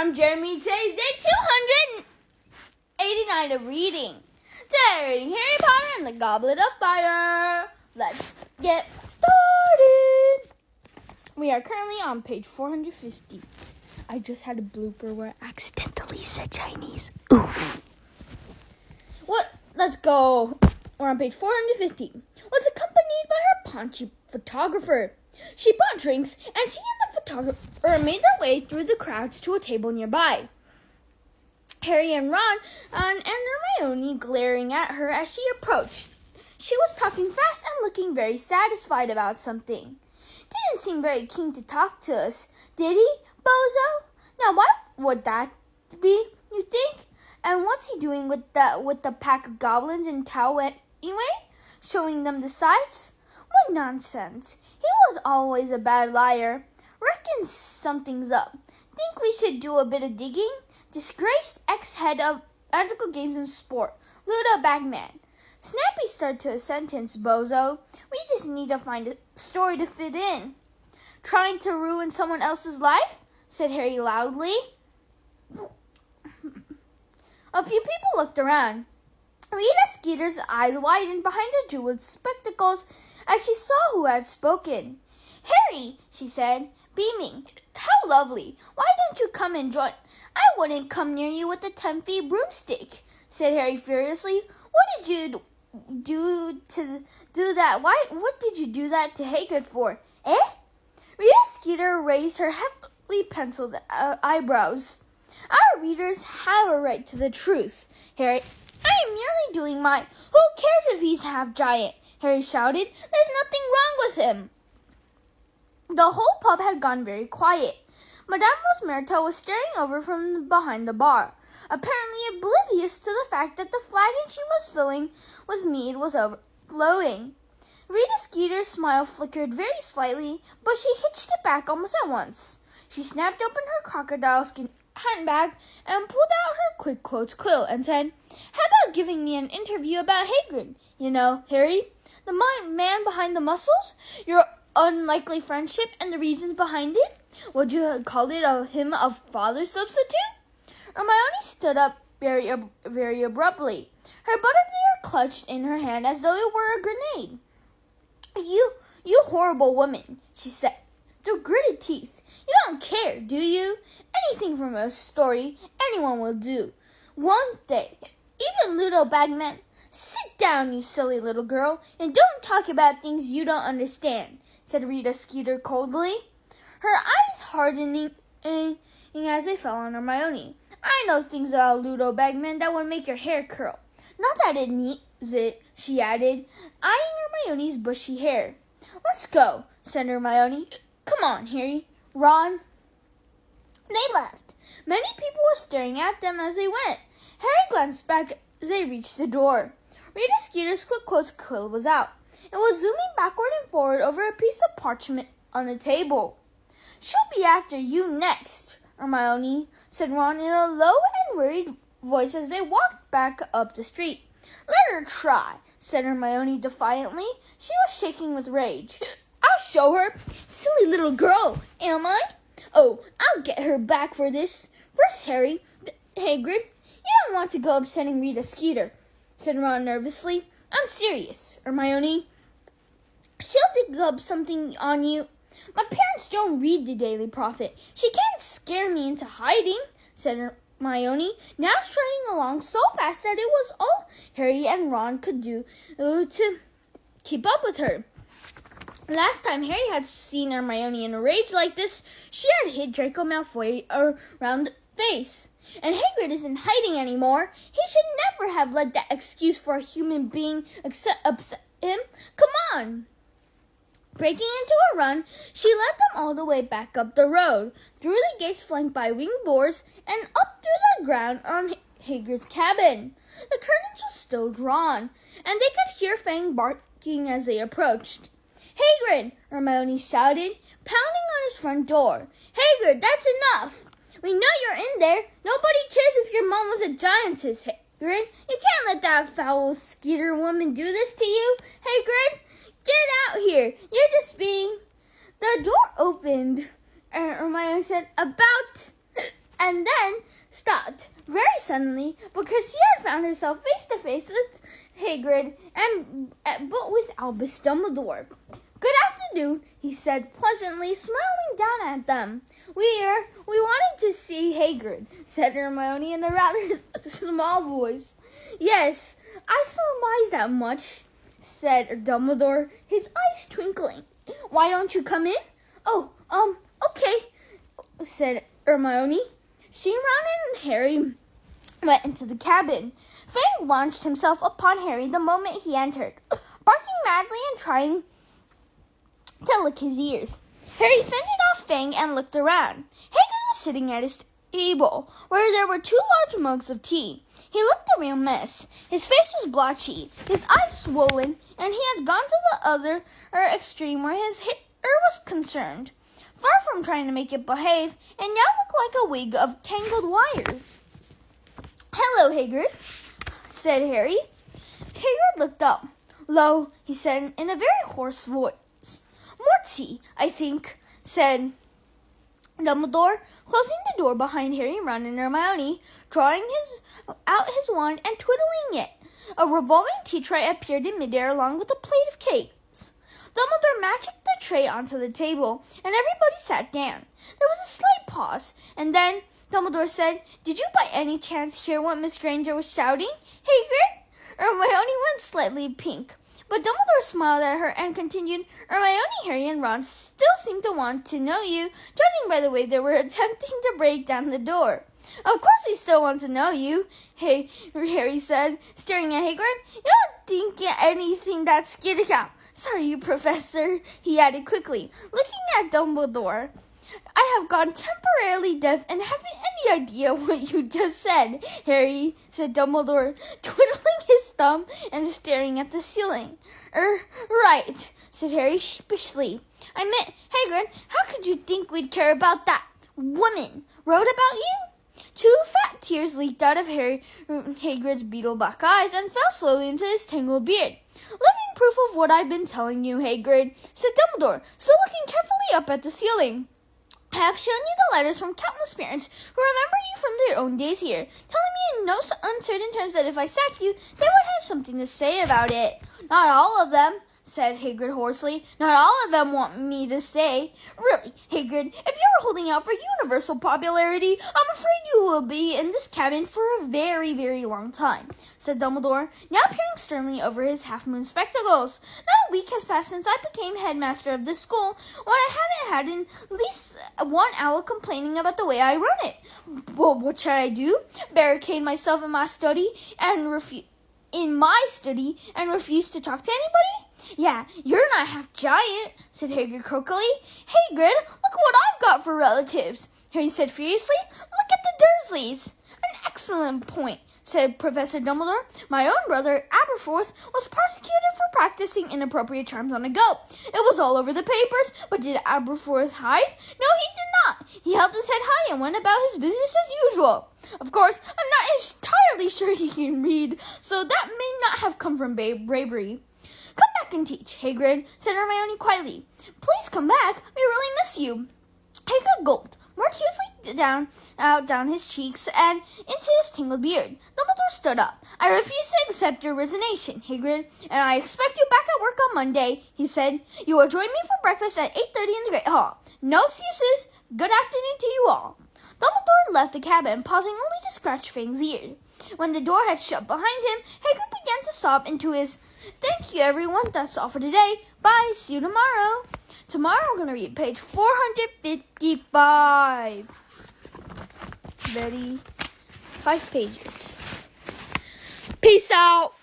I'm Jeremy. Today's day 289 of reading. Today we're reading Harry Potter and the Goblet of Fire. Let's get started. We are currently on page 450. I just had a blooper where I accidentally said Chinese. Oof. Let's go. We're on page 450. Was accompanied by her paunchy photographer. She bought drinks, and she and the photographer made their way through the crowds to a table nearby. Harry and Ron and Hermione glaring at her as she approached. She was talking fast and looking very satisfied about something. Didn't seem very keen to talk to us, did he, Bozo? Now what would that be, you think? And what's he doing with the pack of goblins in tow anyway? Showing them the sights? What nonsense. He was always a bad liar. Reckon something's up. Think we should do a bit of digging? Disgraced ex-head of Magical Games and Sport, Ludo Bagman. Snappy start to a sentence, Bozo. We just need to find a story to fit in. Trying to ruin someone else's life? Said Harry loudly. A few people looked around. Rita Skeeter's eyes widened behind her jeweled spectacles as she saw who had spoken. Harry, she said, beaming. How lovely. Why don't you come and join? I wouldn't come near you with a 10-feet broomstick, said Harry furiously. What did you do that? What did you do that to Hagrid for? Eh? Rita Skeeter raised her heavily penciled eyebrows. Our readers have a right to the truth, Harry. I am merely doing my... Who cares if he's half giant? Harry shouted. There's nothing wrong with him. The whole pub had gone very quiet. Madame Rosmerta was staring over from behind the bar, apparently oblivious to the fact that the flagon she was filling with mead was overflowing. Rita Skeeter's smile flickered very slightly, but she hitched it back almost at once. She snapped open her crocodile skin handbag and pulled out her quick quotes quill and said, How about giving me an interview about Hagrid? You know, Harry, the man behind the muscles, your unlikely friendship and the reasons behind it? Would you call it him a father substitute? Hermione stood up very abruptly. Her butt of the ear clutched in her hand as though it were a grenade. You horrible woman, she said, through gritted teeth. You don't care, do you? Anything from a story, anyone will do. One day, even Ludo Bagman. Sit down, you silly little girl, and don't talk about things you don't understand, said Rita Skeeter coldly, her eyes hardening as they fell on Hermione. I know things about Ludo Bagman that would make your hair curl. Not that it needs it, she added, eyeing Hermione's bushy hair. Let's go, said Hermione. Come on, Harry. Ron. They left. Many people were staring at them as they went. Harry glanced back as they reached the door. Rita Skeeter's quick quotes quill was out. It was zooming backward and forward over a piece of parchment on the table. She'll be after you next, Hermione, said Ron in a low and worried voice as they walked back up the street. Let her try, said Hermione defiantly. She was shaking with rage. I'll show her. Silly little girl, am I? Oh, I'll get her back for this. First, Harry, Hagrid, you don't want to go upsetting Rita Skeeter, said Ron nervously. I'm serious, Hermione. She'll dig up something on you. My parents don't read the Daily Prophet. She can't scare me into hiding, said Hermione, now striding along so fast that it was all Harry and Ron could do to keep up with her. Last time Harry had seen Hermione in a rage like this, she had hit Draco Malfoy around the face. And Hagrid isn't hiding anymore. He should never have let that excuse for a human being upset him. Come on! Breaking into a run, she led them all the way back up the road, through the gates flanked by winged boars, and up through the ground on Hagrid's cabin. The curtains were still drawn, and they could hear Fang barking as they approached. Hagrid, Hermione shouted, pounding on his front door. Hagrid, that's enough. We know you're in there. Nobody cares if your mom was a giantess, Hagrid. You can't let that foul Skeeter woman do this to you, Hagrid. Get out here. You're just being... The door opened, and Hermione said, About and then stopped very suddenly because she had found herself face to face with Hagrid but with Albus Dumbledore. "Good afternoon," he said pleasantly, smiling down at them. We wanted to see Hagrid," said Hermione in a rather small voice. "Yes, I surmised that much," said Dumbledore, his eyes twinkling. "Why don't you come in?" "Oh, okay," said Hermione. She, Ron, and Harry went into the cabin. Fang launched himself upon Harry the moment he entered, barking madly and trying to lick his ears. Harry fended off Fang and looked around. Hagrid was sitting at his table, where there were 2 large mugs of tea. He looked a real mess. His face was blotchy, his eyes swollen, and he had gone to the other extreme where his hair was concerned. Far from trying to make it behave, it now looked like a wig of tangled wire. "Hello, Hagrid," said Harry. Hagrid looked up. "Lo," he said in a very hoarse voice. "More tea, I think," said Dumbledore, closing the door behind Harry, Ron, and Hermione, drawing out his wand and twiddling it. A revolving tea tray appeared in midair along with a plate of cakes. Dumbledore magicked the tray onto the table, and everybody sat down. There was a slight pause, and then Dumbledore said, "Did you by any chance hear what Miss Granger was shouting, Hagrid?" Hermione went slightly pink, but Dumbledore smiled at her and continued, "Hermione, Harry, and Ron still seem to want to know you, judging by the way they were attempting to break down the door." "Of course we still want to know you," Harry said, staring at Hagrid. "You don't think anything that scared cat." "Sorry, Professor," he added quickly, looking at Dumbledore. "I have gone temporarily deaf and haven't any idea what you just said, Harry," said Dumbledore, twiddling his thumb and staring at the ceiling. Right," said Harry sheepishly. "I meant, Hagrid, how could you think we'd care about that woman wrote about you?" 2 fat tears leaked out of Hagrid's beetle-black eyes and fell slowly into his tangled beard. "Living proof of what I've been telling you, Hagrid," said Dumbledore, still looking carefully up at the ceiling. "I have shown you the letters from countless parents who remember you from their own days here, telling me in no uncertain terms that if I sacked you, they would have something to say about it." "Not all of them," said Hagrid hoarsely. "Not all of them want me to stay." "Really, Hagrid, if you were holding out for universal popularity, I'm afraid you will be in this cabin for a very, very long time," said Dumbledore, now peering sternly over his half-moon spectacles. "Not a week has passed since I became headmaster of this school when I hadn't had at least 1 owl complaining about the way I run it. Well, what should I do? Barricade myself in my study and refuse to talk to anybody? Yeah, you're not half giant," said Hagrid croakily. "Hagrid, look what I've got for relatives," Harry said furiously. "Look at the Dursleys." "An excellent point," said Professor Dumbledore. "My own brother, Aberforth, was prosecuted for practicing inappropriate charms on a goat. It was all over the papers, but did Aberforth hide? No, he did not. He held his head high and went about his business as usual. Of course, I'm not entirely sure he can read, so that may not have come from bravery." "Come back and teach, Hagrid," said Hermione quietly. "Please come back. We really miss you." Hagrid gulped. More tears leaked down his cheeks and into his tangled beard. Dumbledore stood up. "I refuse to accept your resignation, Hagrid, and I expect you back at work on Monday," he said. "You will join me for breakfast at 8:30 in the Great Hall. No excuses. Good afternoon to you all." Dumbledore left the cabin, pausing only to scratch Fang's ear. When the door had shut behind him, Hagrid began to sob into his "Thank you, everyone. That's all for today. Bye. See you tomorrow." Tomorrow we're going to read page 455. Ready? 5 pages. Peace out.